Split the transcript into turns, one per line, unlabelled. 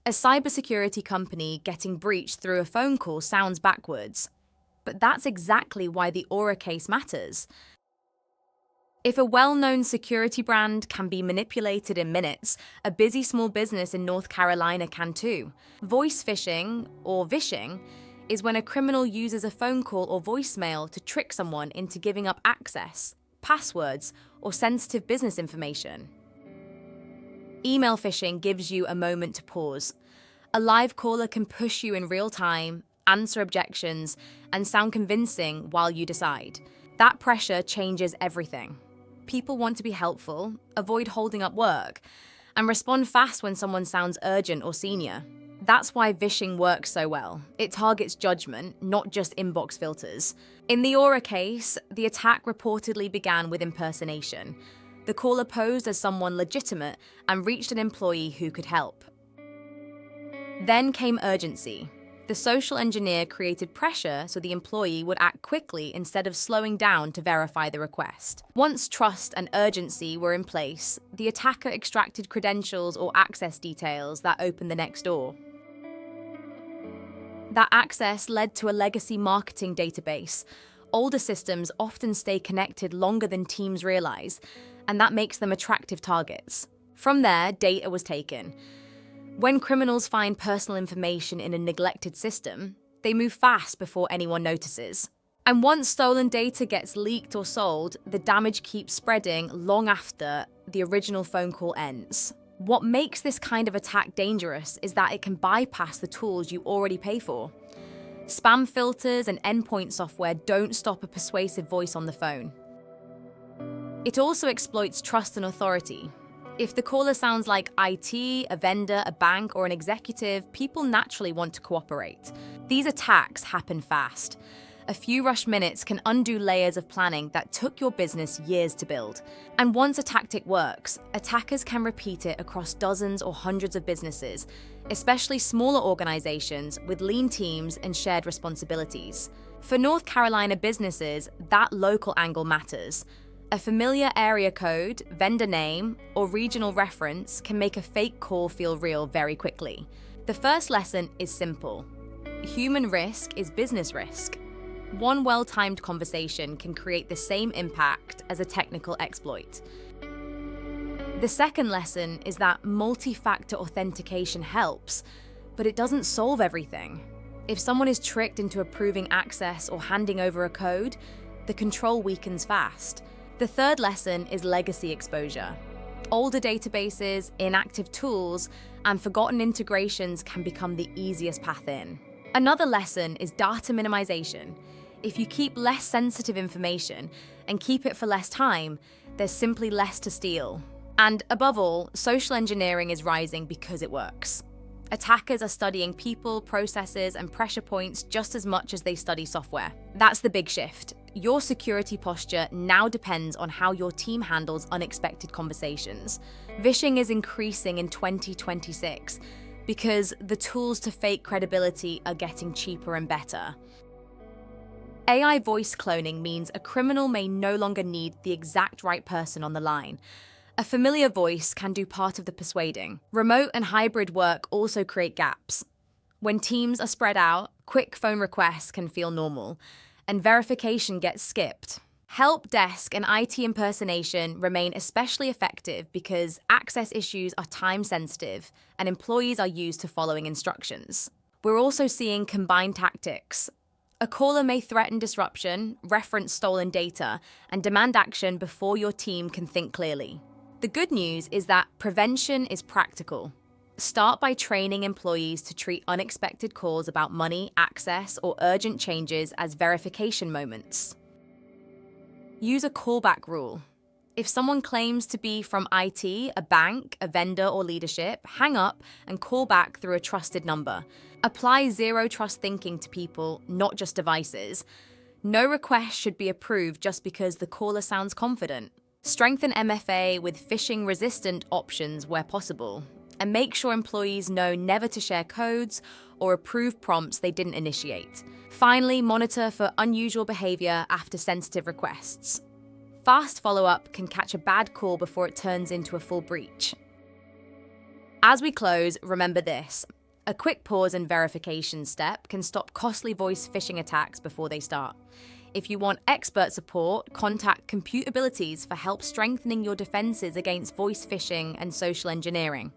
A cybersecurity company getting breached through a phone call sounds backwards, but that's exactly why the Aura case matters. If a well-known security brand can be manipulated in minutes, a busy small business in North Carolina can too. Voice phishing, or vishing, is when a criminal uses a phone call or voicemail to trick someone into giving up access, passwords, or sensitive business information. Email phishing gives you a moment to pause. A live caller can push you in real time, answer objections, and sound convincing while you decide. That pressure changes everything. People want to be helpful, avoid holding up work, and respond fast when someone sounds urgent or senior. That's why vishing works so well. It targets judgment, not just inbox filters. In the Aura case, the attack reportedly began with impersonation. The caller posed as someone legitimate and reached an employee who could help. Then came urgency. The social engineer created pressure so the employee would act quickly instead of slowing down to verify the request. Once trust and urgency were in place, the attacker extracted credentials or access details that opened the next door. That access led to a legacy marketing database. Older systems often stay connected longer than teams realize, and that makes them attractive targets. From there, data was taken. When criminals find personal information in a neglected system, they move fast before anyone notices. And once stolen data gets leaked or sold, the damage keeps spreading long after the original phone call ends. What makes this kind of attack dangerous is that it can bypass the tools you already pay for. Spam filters and endpoint software don't stop a persuasive voice on the phone. It also exploits trust and authority. If the caller sounds like IT, a vendor, a bank, or an executive, people naturally want to cooperate. These attacks happen fast. A few rush minutes can undo layers of planning that took your business years to build. And once a tactic works, attackers can repeat it across dozens or hundreds of businesses, especially smaller organizations with lean teams and shared responsibilities. For North Carolina businesses, that local angle matters. A familiar area code, vendor name, or regional reference can make a fake call feel real very quickly. The first lesson is simple. Human risk is business risk. One well-timed conversation can create the same impact as a technical exploit. The second lesson is that multi-factor authentication helps, but it doesn't solve everything. If someone is tricked into approving access or handing over a code, the control weakens fast. The third lesson is legacy exposure. Older databases, inactive tools, and forgotten integrations can become the easiest path in. Another lesson is data minimization. If you keep less sensitive information and keep it for less time, there's simply less to steal. And above all, social engineering is rising because it works. Attackers are studying people, processes, and pressure points just as much as they study software. That's the big shift. Your security posture now depends on how your team handles unexpected conversations. Vishing is increasing in 2026 because the tools to fake credibility are getting cheaper and better. AI voice cloning means a criminal may no longer need the exact right person on the line. A familiar voice can do part of the persuading. Remote and hybrid work also create gaps. When teams are spread out, quick phone requests can feel normal, and verification gets skipped. Help desk and IT impersonation remain especially effective because access issues are time-sensitive and employees are used to following instructions. We're also seeing combined tactics. A caller may threaten disruption, reference stolen data, and demand action before your team can think clearly. The good news is that prevention is practical. Start by training employees to treat unexpected calls about money, access, or urgent changes as verification moments. Use a callback rule. If someone claims to be from IT, a bank, a vendor, or leadership, hang up and call back through a trusted number. Apply zero-trust thinking to people, not just devices. No request should be approved just because the caller sounds confident. Strengthen MFA with phishing-resistant options where possible. And make sure employees know never to share codes or approve prompts they didn't initiate. Finally, monitor for unusual behavior after sensitive requests. Fast follow-up can catch a bad call before it turns into a full breach. As we close, remember this. A quick pause and verification step can stop costly voice phishing attacks before they start. If you want expert support, contact Computabilities for help strengthening your defenses against voice phishing and social engineering.